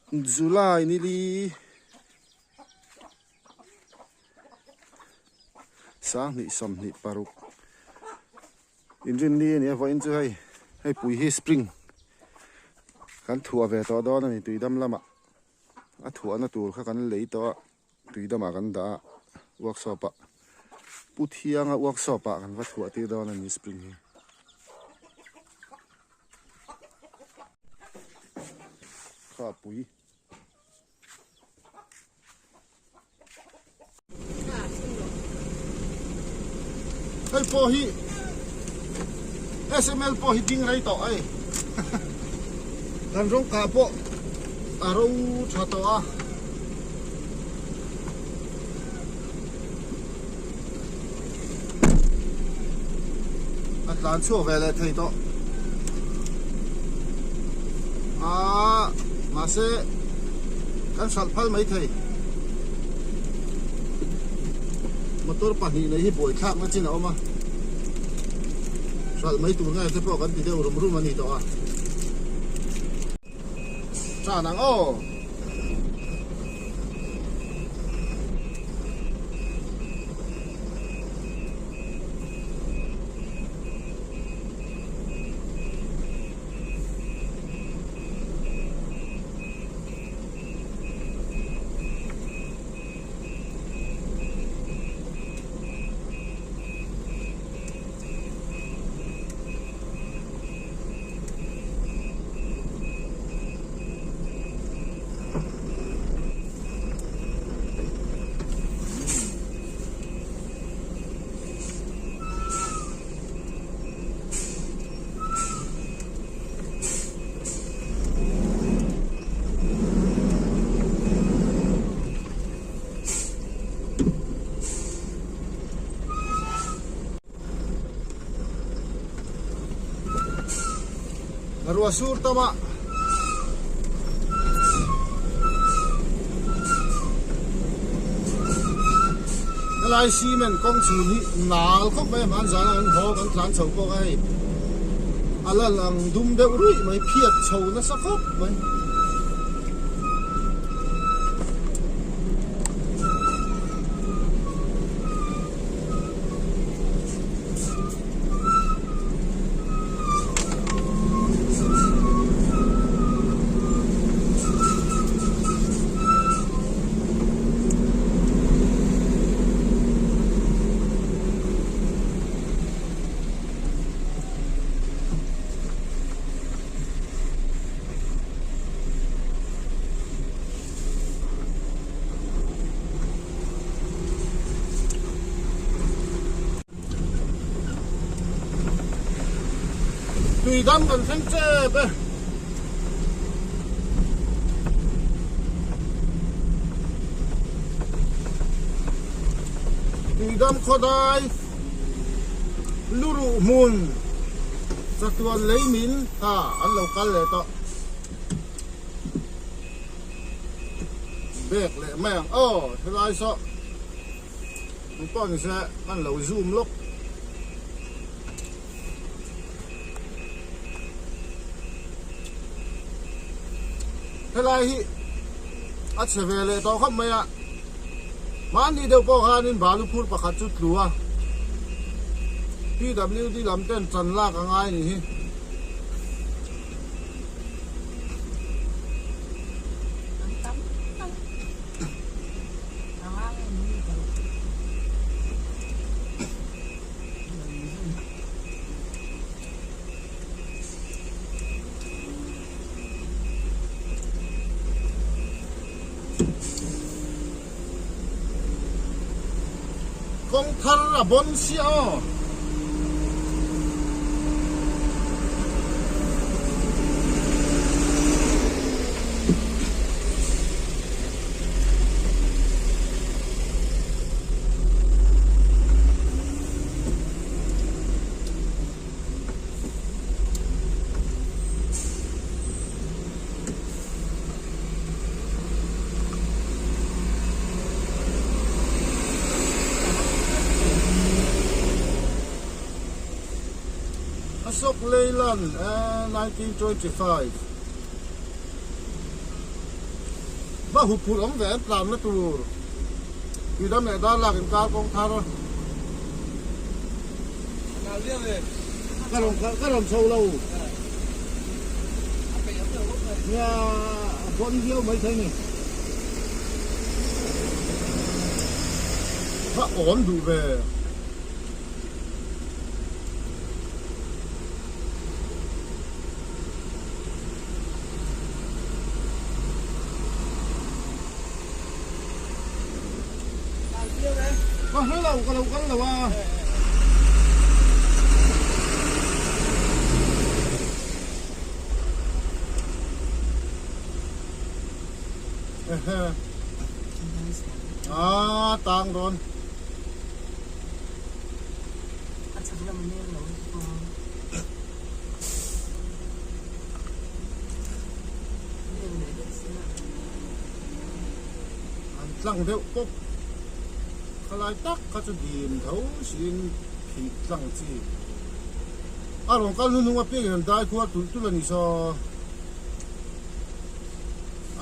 July ni li sang ni som ni paruk injin ni ni vo in chu hai pui hi spring kan thua ve to do na ni tuidam lama a thua na tur kha kan lei to tuidam a kan da workshop a puthianga workshop a kan va thua ti do na ni spring hi kha pui hey po hi SML po hi ding rai to ai kan rong ka po aro tha to a atlan chu ve le thei to a ma se kan sal phal mai thei motor pani nei hi boi thak na chin a oma sal mai tu ngai te po kan ti deu rum ani to a cha nang o arwa sur tama lai cement kong chu ni nal khop mai man zan an ho kan tlan chho ko ai ala lang dum de rui mai phiat chho na sa khop mai tùy đâm còn thanh chê bê tùy đâm khó đai luru mùn chắc tuần lấy mín ăn lâu cắn lệ tọ bẹc lệ mèng thế lai sợ một con sẽ ăn lâu zoom lúc thế này hi at se vele to kham maya man ni deu po hanin balupur pakhat chu tlua PWD lamten chanla ka ngai ni hi kong thar a bon si o Asok Leyland 1925 ba hụt hụt ống vẽ làm nó tù vì đó mẹ đó là cái cao con thao đó cái đồng sâu lâu nhà con hiếu mấy thế này nó ổn đủ về có hơi lâu có lâu à tang rồi lăng theo bốc lại tắc các chỗ điểm thấu xin thì lăng chi rồi các luôn luôn biết hiện đại của tụi là như sao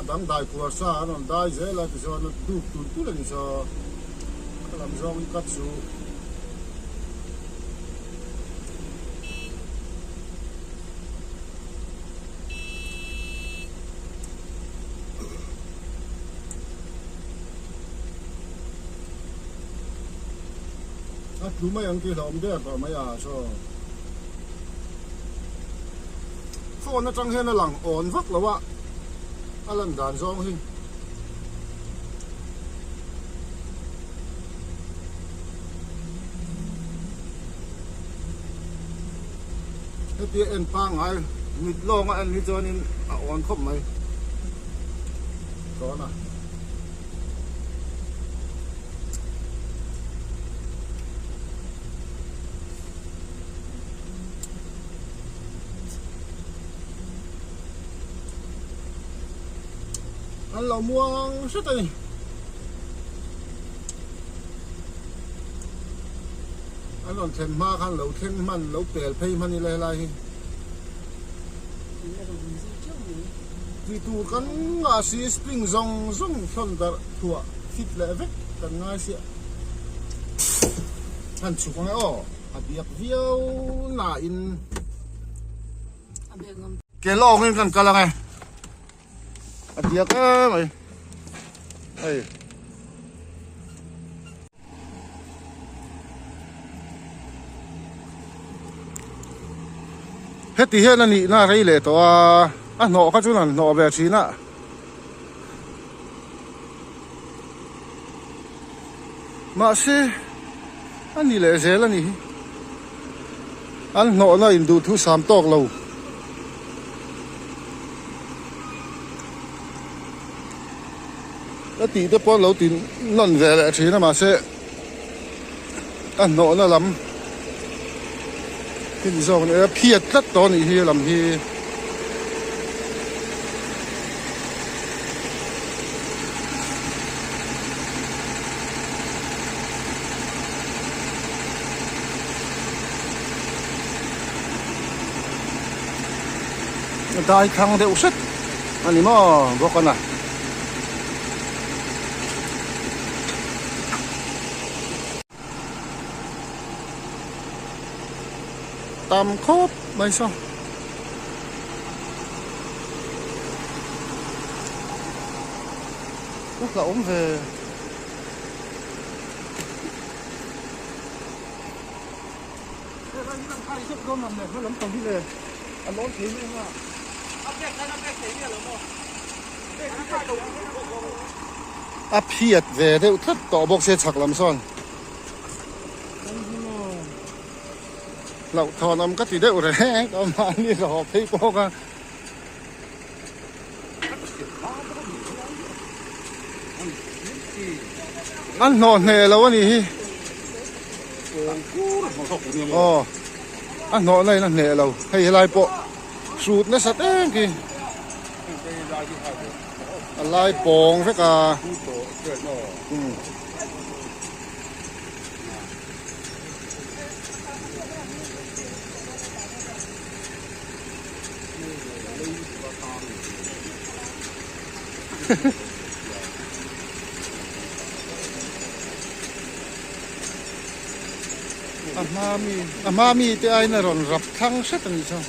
đang đại của sao nó đại dễ là cái sao nó tụi là như sao làm sao cái cắt số rumah yang kita om dia apa maya so phone nó trăng hen nó lằng ổn vắc là vạ lần đàn rong hình cái tiền em pang ai mít long anh đi cho nên ổn không mày đó nè anh lâu mua rất đây anh làm thêm ma khăn lâu thêm man lâu bèl pay man đi lại lại vì tụ cắn ngã xí spring zong phân dar thua fit lệ vết cần ngay xí anh chụp ngay ô à biếc viêu nà in cái lò nên cần cả là ngay biếc á mày đây hết thì hết là nị na đây lệ to nọ các chú là nọ về chín ạ mà xe anh nị lệ dễ là nị anh nọ là in đủ thu sám tóc lâu nó tí tới bao lâu tí nón về lại chín mà xe anh nọ là lắm cái gì sao này phiệt rất to này thì làm thì đại thằng đều sứt anh em mà có con à tam khốp mấy sao rất là ốm về phiệt về theo thất tỏ bọc xe chặt làm son lậu thò nằm cắt thì đậu rồi có mà đi rồi thấy bọc à ăn ngon nè lâu anh ăn ngon này là nè lâu hay lại bộ sụt nó sạch em kì lại bong với cả มามีแต่ไอ้น่ะรอนรับทั้งเสร็จนี่จ้ะ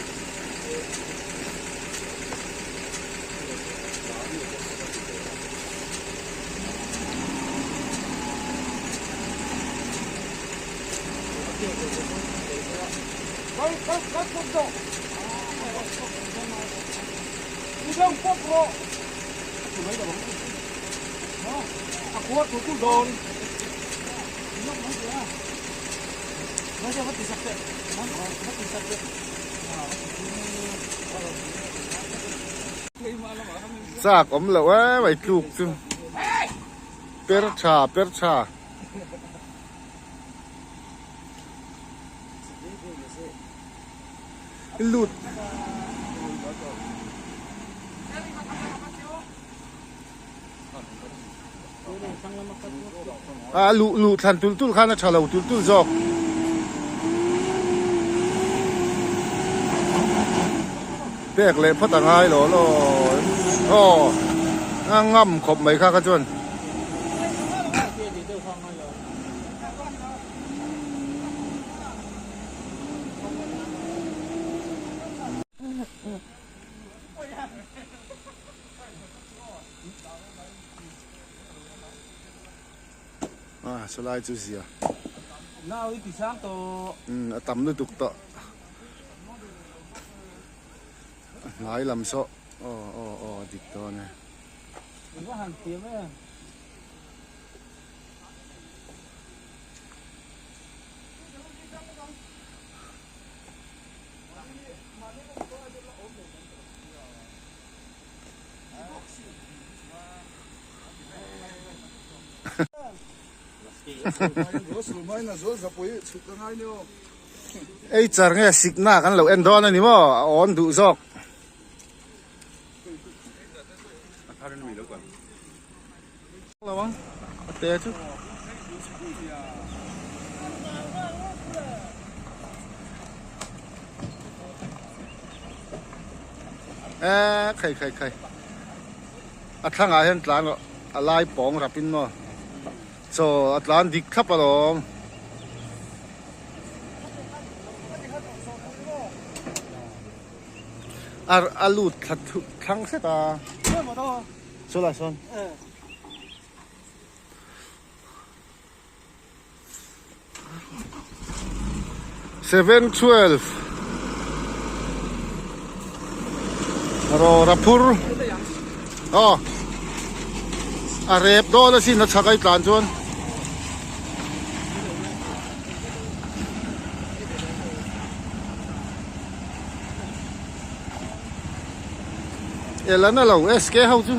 ซากอมแล้ววะไปจุกจึงเปิดชาลุดลุทันตุลข้านะชาลาตุลจอกเด็กเลยพัดต่างไงหรออ๋องง่ำขบไหมข้าก็จนสไลด์จุเสียน่าวิธีสร้างตัวต่ำด้วยตุกตะหลายลำโซ่ดิบตัวเนี่ยหรือว่าหันเตียมไหมไอ้จาร์เงี้ยสิกหน้ากันเราเอ็นดอนนี่มั้งอ่อนดูซอกระวังเตะชุใครอัดทั้งอาเห็นหลานก็อะไรปองรับปินมั้งโซอัดหลานดิกขับปะลงลูดทั้งเสตาโซลาซอน712รอรับพูร์เรียบโดนแล้วสินัดชักไอ้ตานจวนแล้วนั่นเราSKเขาจู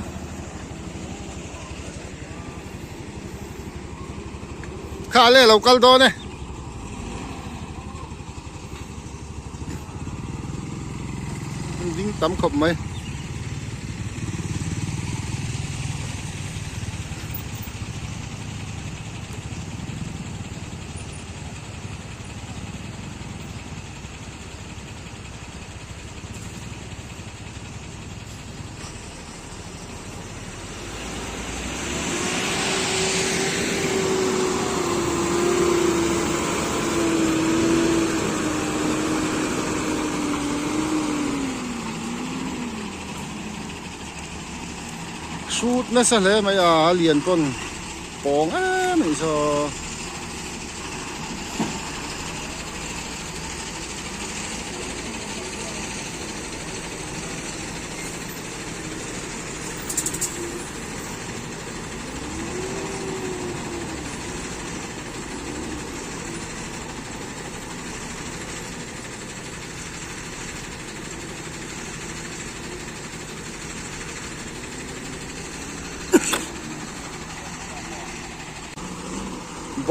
ข้าเล่เรากัลโดเนี่ยดิ้งตั้มขบไหมสูตรนั่นสิเลยไม่เรียนต้นปองไม่ใช่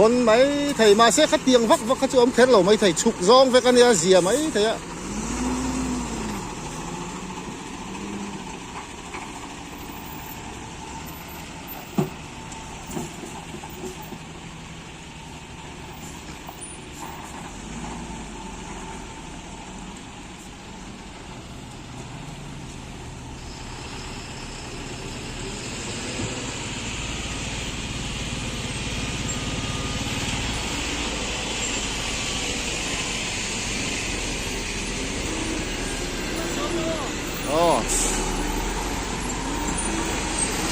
บนไหมไทยมาเสียขัดเตียงวักเขาจะอมแขนเราไม่ไทยฉุกร้องไปกันเนี่ยเสียไหมไทยอะ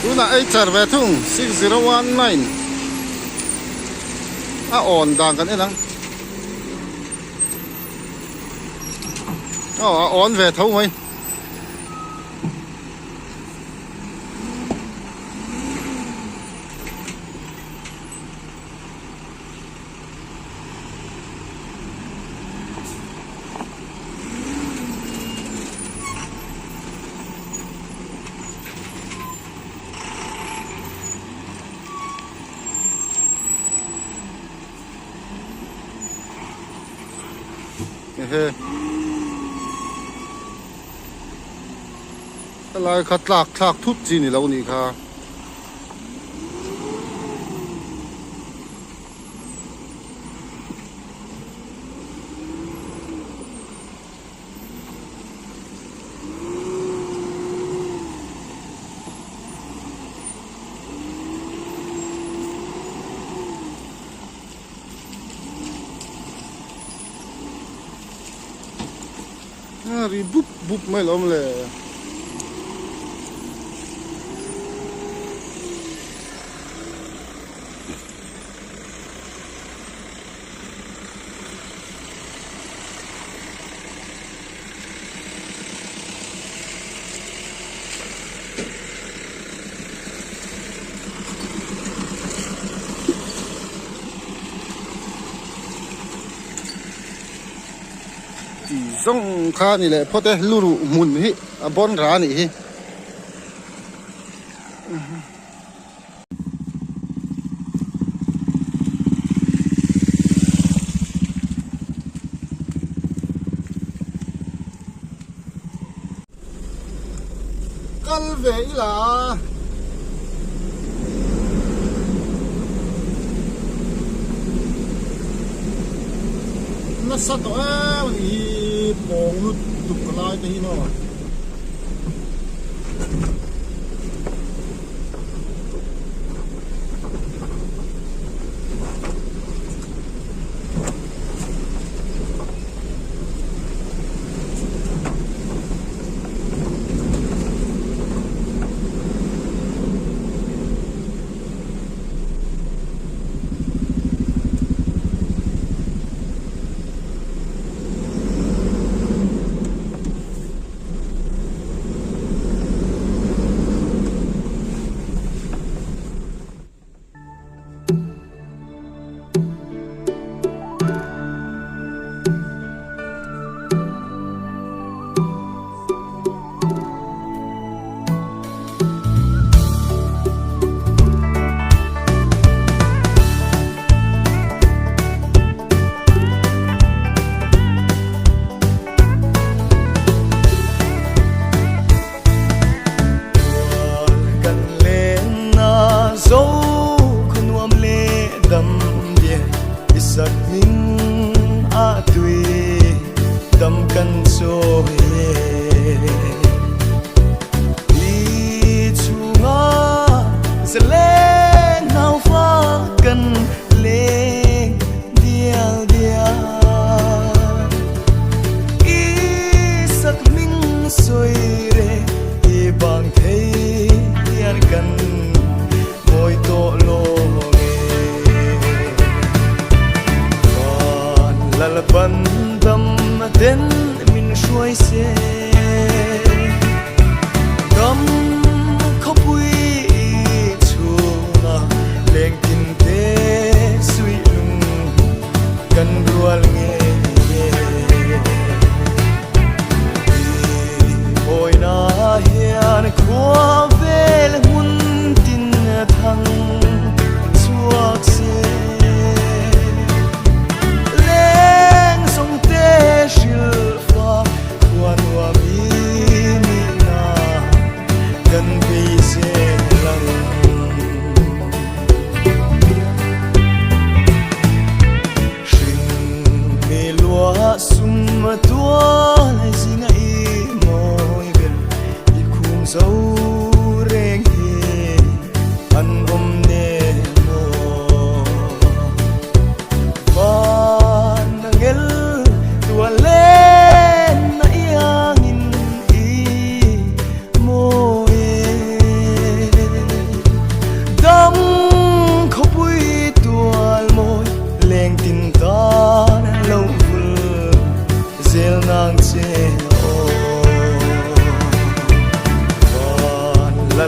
tuna ai char ve thung 6019 a on dang kan enang a on ve thau mai he lại khát lạc thạc thút gì nè lâu nè kha ri bup bup mai lom le zong kha ni le phote luru mun hi a bon ra ni hi kal ve ila nó sát đó thì bóng nút đục lại thì nó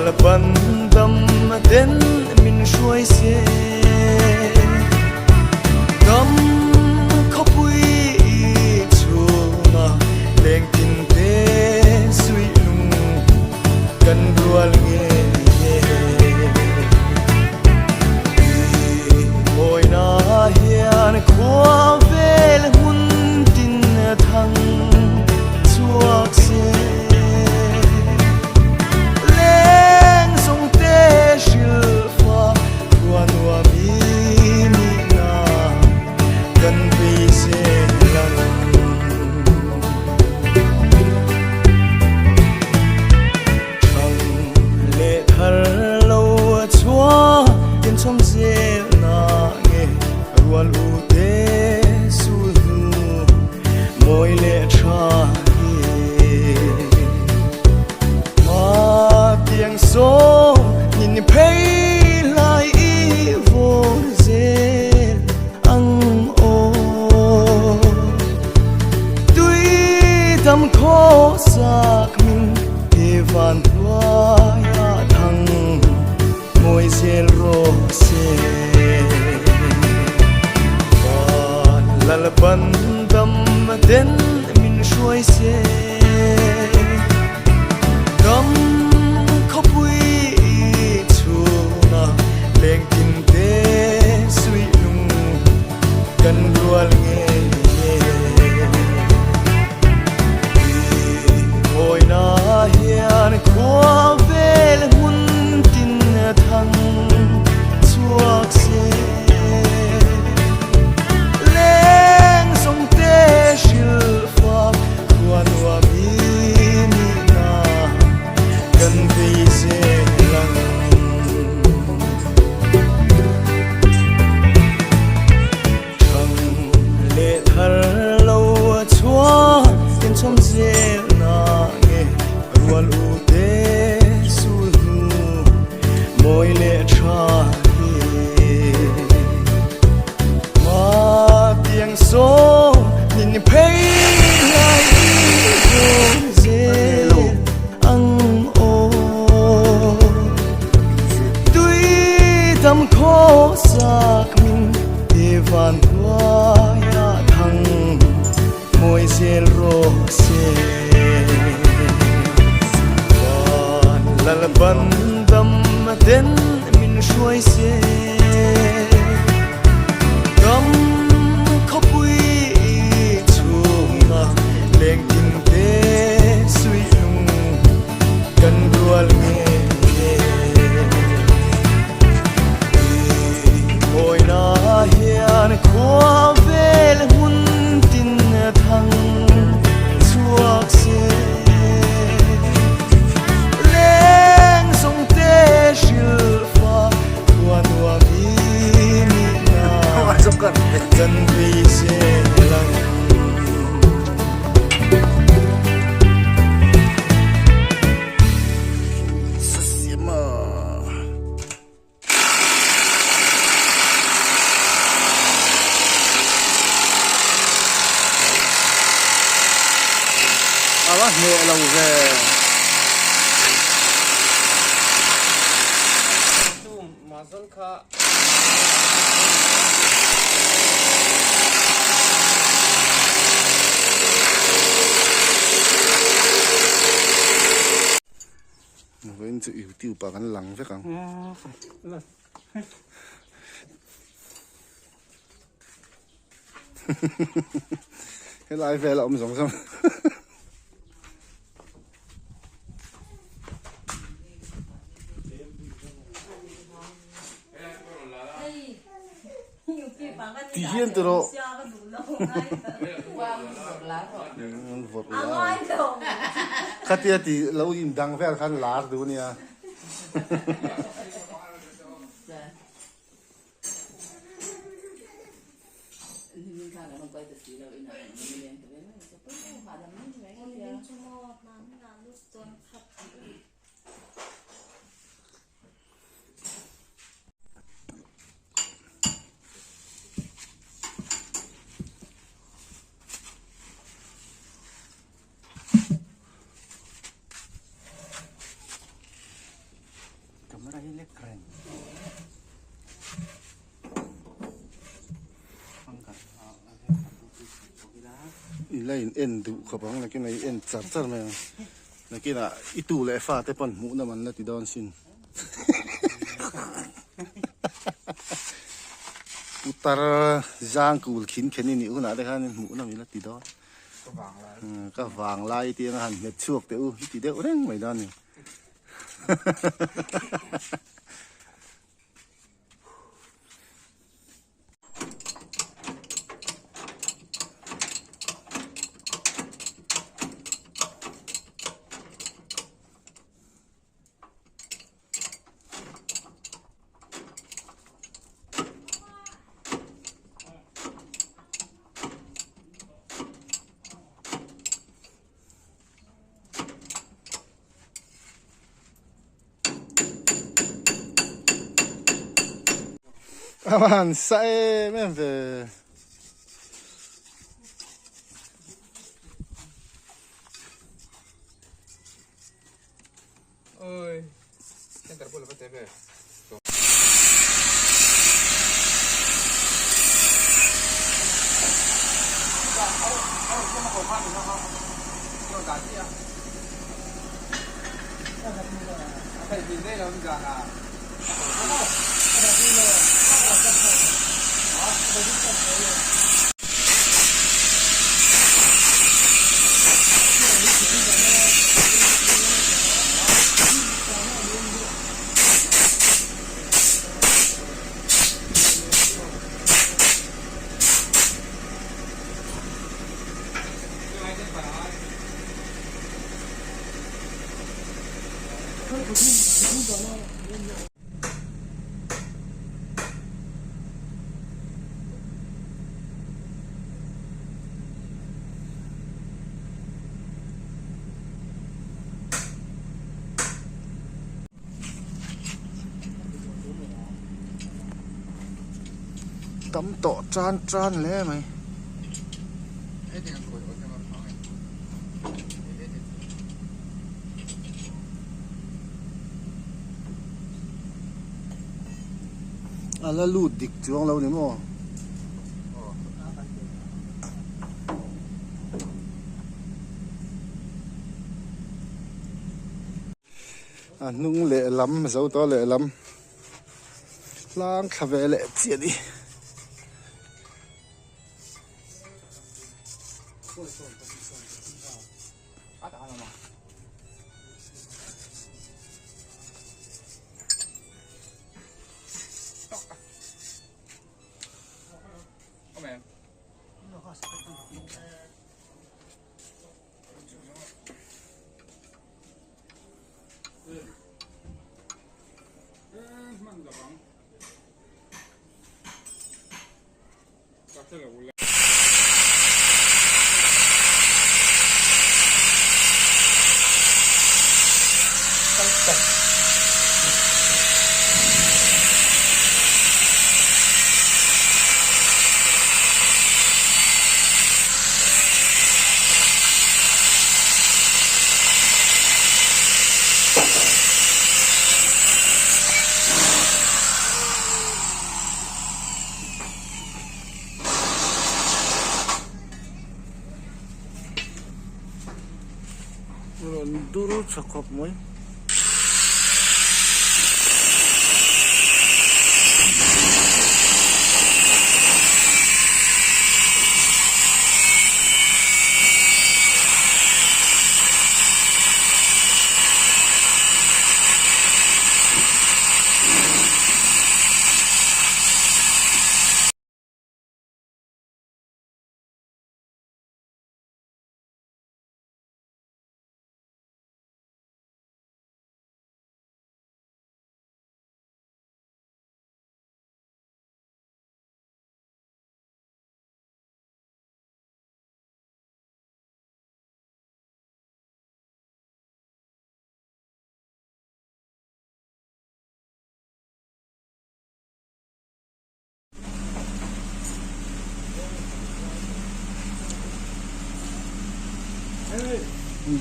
la ban dam den min shuai se dam khopui chuma leng tin te sui lung kan rual nge oi na hian khwa vel hun tin thang chuak se leng song te shil fa wan wa mi ni na kan bi se lang thang le thar lo chua tin chom se na nge rual u te su nu moi le cha tiếng số nhìn thấy lại y vô dễ ăn ô tuy tâm khó xác mình thì vàn hoa ya thăng môi dễ rô xe và là bần tâm đến mình xuôi xe gấm khopui chuma leng tin te sui lung kan rual nge oi na hian khwa vel hun tin thang chuak se leng song te shil fa kwan wa mi ni na kan vi se lang thang le thar lo chua tin chom se na nge rual u te su nu moi le cha ma tiếng số nhìn thấy lại vô dễ ăn ô tuy tâm khó xác mình thì vàn hoa ya thăng môi dễ rô xe và là ban tâm đến mình xuôi xe gấm khopui chuma leng tin te sui lung kan rual nge oi na hian khwa vel hun tin thang chuak se leng song te shil fa wan wa mi ni na kan vi se lang Sasiama. Awas ne lau ve. tu mazon kha Vẫn chịu yêu tiêu bà gắn lăng phải không? là Cái lại về là ông giống xong. Thì hiện từ đó vượt lá khát tiệt thì lâu im đăng về khăn lá rồi nha Kamera elektron. Angkat. ilain en du khapang la ke nai en char char mai na ke na itu le fa te pan mu na man na ti don sin utar jang kul khin kheni ni una de khan mu na mi la ti don ka wang lai ti na han met chuak te u ti de reng mai don ni aman sai men ve Oi. Entar por la TV. tắm tọ tran tran lẽ mày à là lụt địch chuông lâu nữa mà à nung lệ lắm dấu to lệ lắm lang khá về lệ chia đi dulu cakap moy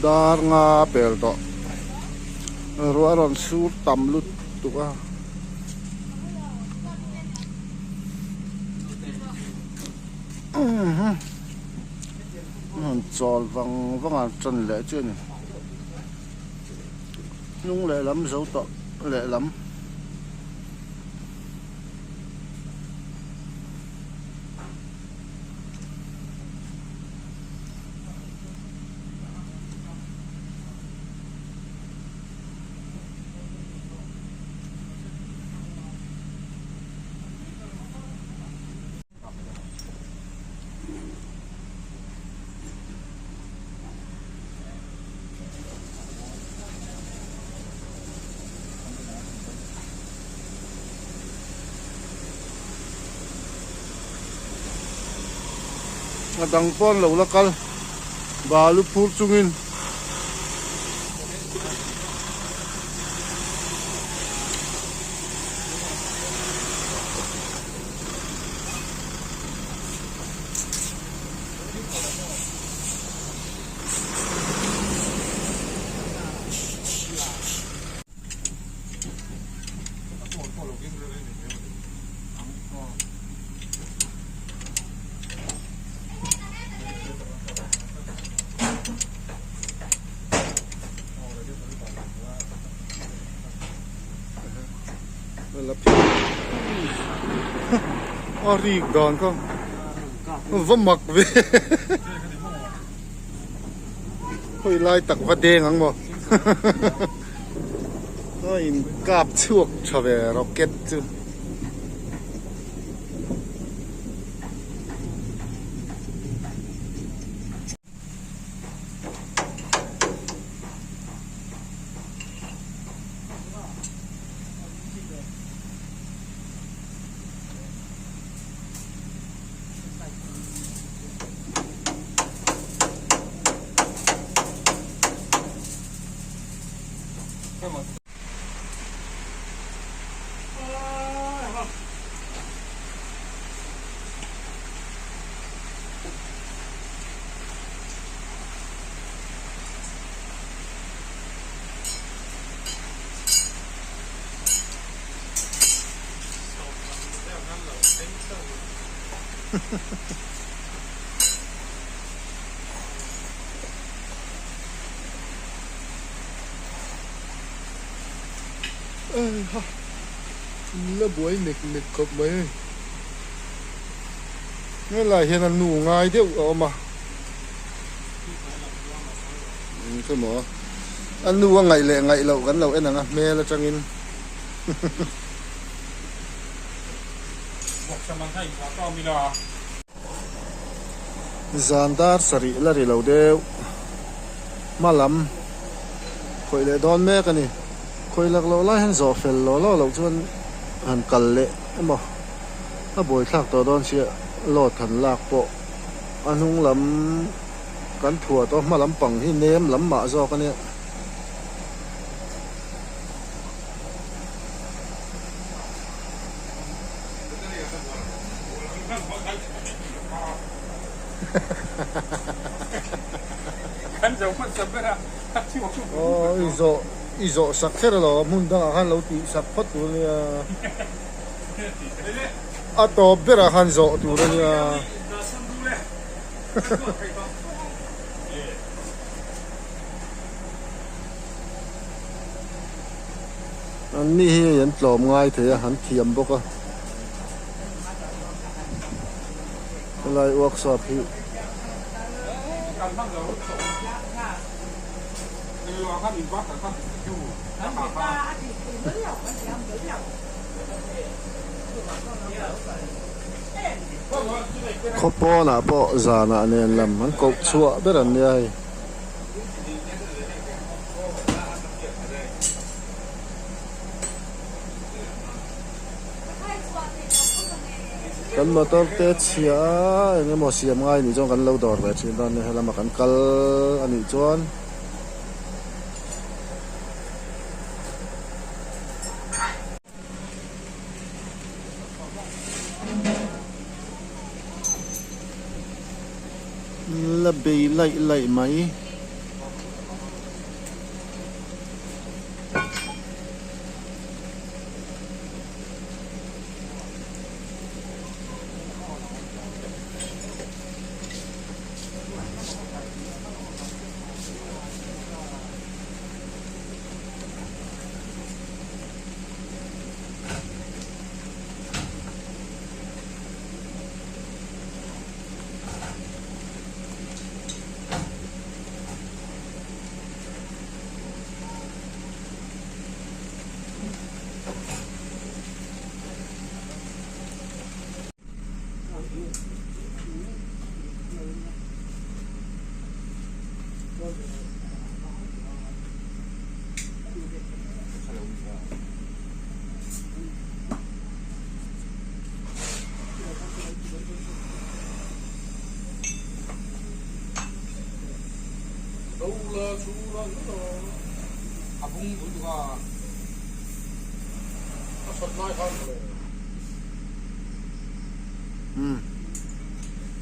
dar nga pel to ruaron sur tam lut ตุกอ่ะมันจอลวังวังจันเละเจ้านี่นุ่งเละล้ำเสาต่อเละล้ำดังป้อนเหล่าละกัลบาลุพูดจุงินนั่นละพี่อารีกดอนก็ว่ามักเว้ยเฮ้ยลายตักว่าเด้งอังบ่เฮ้ยกาบชวกชาวเวร็อกเก็ตจูฮะแล้วบวยเน็กกบไหมนี่แหละเห็นอันหนูง่ายเดียวเอามาใช่ไหมอันหนูว่าไงแหละไงเรากันเราเอ็นนะแม่ละจังอินบอกสมันให้ว่าก็มีลา Zandar sari lari lo deu malam khoi le don me ka ni khoi lak lo la hen zo fel lo chuan han kal le emo a boi thak to don sia lo than lak po anung lam kan thua to malam pang hi nem lam ma zo ka ni kan zo man sabera ti mo izo sak khera lo mun da han lo ti sak phat tu ni a to bera han zo tu niอันนี้ยันปลอมง่ายเถอะหันเทียมบกอะอะไรอวกสอบพี่ kan mang zoว่าข้ามีวัดแต่ข้าอยู่ เขาป้อน่ะป้อจานะเนี่ยลำมันกบชัวเบ็ดอันนี้กันมาต้นเตะเชียเนี่ยหมอเสียมง่ายนี่จ้องกันเล่าดอร์แบบนี้ตอนนี้เรามากันกัลอันนี้จวนละเบยไล่ไหม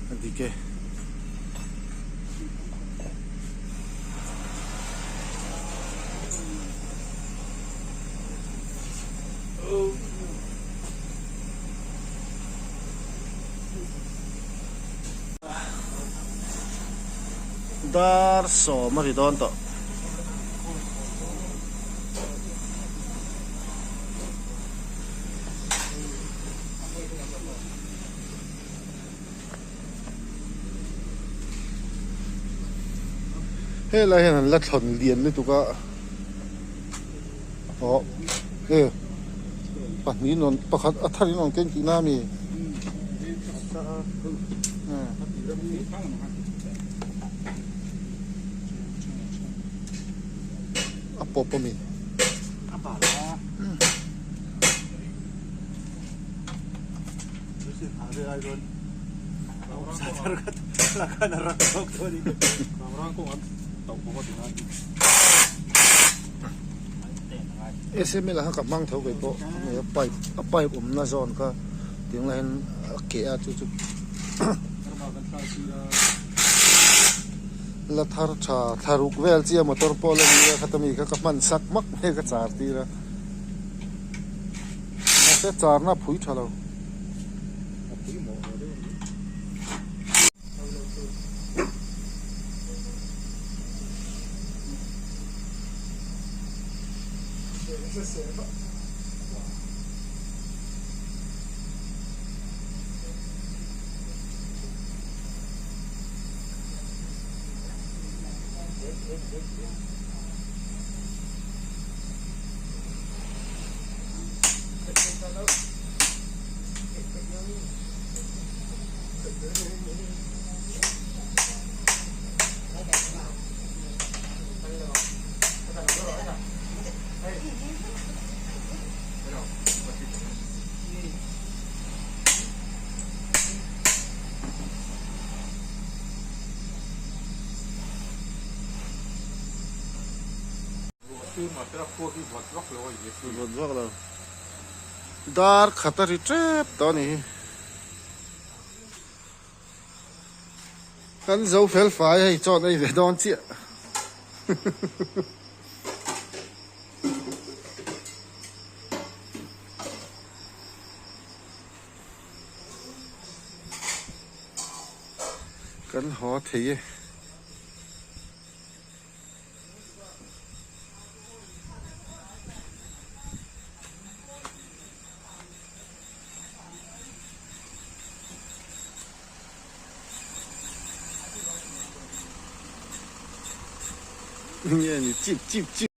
อันที่เกดาร์สอมาริดอนต่อเฮ้ยอะไรนั่นละถอนเลียนเลยตุกะอ๋อปัจนี้นนประคัดอัฐนี้นนเก่งกี่น้ามีอัปปะมีอัปปะละรู้สึกหาเรื่องอะไรกันสาธารณะละกันรักตกตัวนี้ความรักของอันตกผมก็ถึงนั้นเอสเอ็มเอลฮะกับมั่งเท่าไปปะเนี่ยไปผมน่าสอนก็ถึงไรเกียร์จุดละทาร์ชาทารุกเวลเจียมอเตอร์โพลมีขัตมีก็กับมันสักมักไม่ก็จาร์ตีละน่าจะจาร์น่าผุยทะเลาดาร์ขัตริเทปตอนนี้กันเจ้าเฟลไฟให้จอดไอ้เวดอนเจียกันหอเทียเนี่ยนี่จิบ